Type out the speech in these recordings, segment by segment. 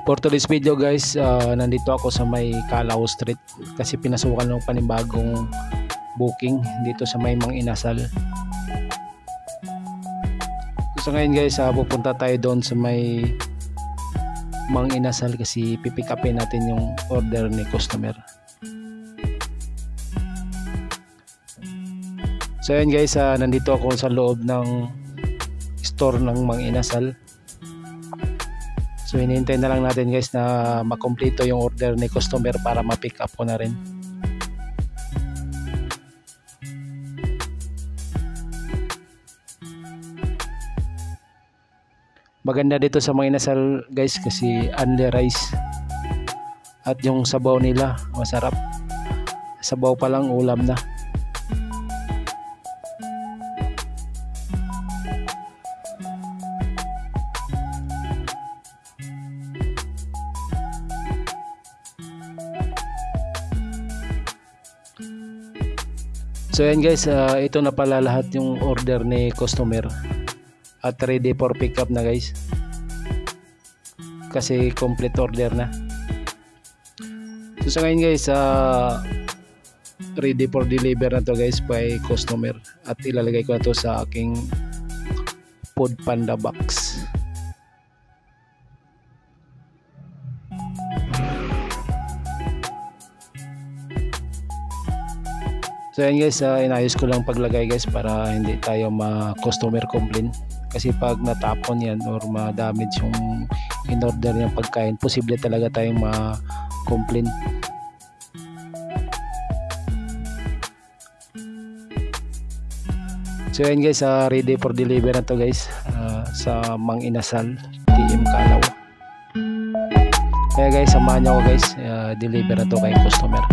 For today's video guys, nandito ako sa may Calao Street kasi pinasukan ng panibagong booking dito sa may Mang Inasal. So ngayon guys, pupunta tayo doon sa may Mang Inasal kasi pipick upin natin yung order ni customer. So ayun guys, nandito ako sa loob ng store ng Mang Inasal. So hinihintay na lang natin guys na makompleto yung order ni customer para ma-pick up ko na rin. Maganda dito sa Mang Inasal guys kasi only rice at yung sabaw nila masarap. Sabaw pa lang ulam na. So yan guys, ito na pala lahat yung order ni customer at ready for pick up na guys kasi complete order na. So sa ngayon guys, ready for deliver na to guys by customer at ilalagay ko na to sa aking Food Panda box. So yan guys, inayos ko lang paglagay guys para hindi tayo ma-customer complain. Kasi pag natapon yan or ma-damage yung in-order niyang pagkain, posible talaga tayong ma-complain. So yan guys, ready for deliver na to guys sa Mang Inasal, TM Calao. Kaya guys, samahan niyo ako guys, deliver na to kay customer.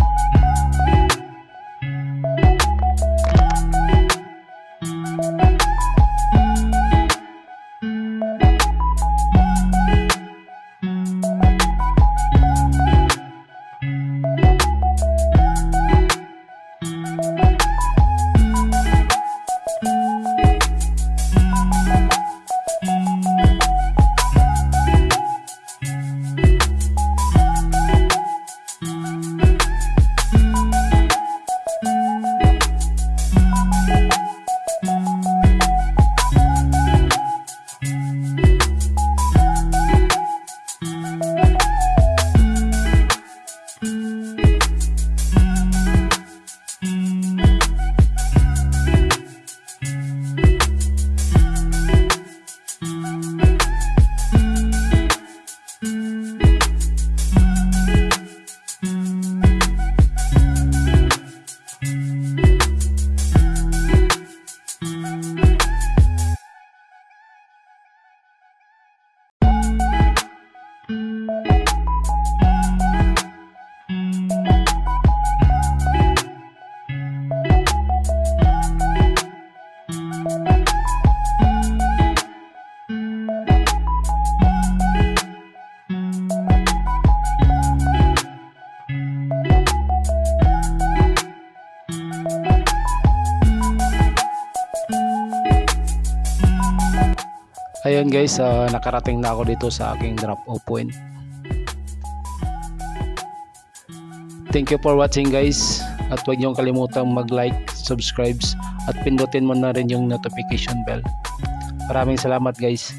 Ayun guys, nakarating na ako dito sa aking drop off point. Thank you for watching guys, at huwag niyong kalimutang mag-like, subscribe at pindutin mo na rin yung notification bell. Maraming salamat guys.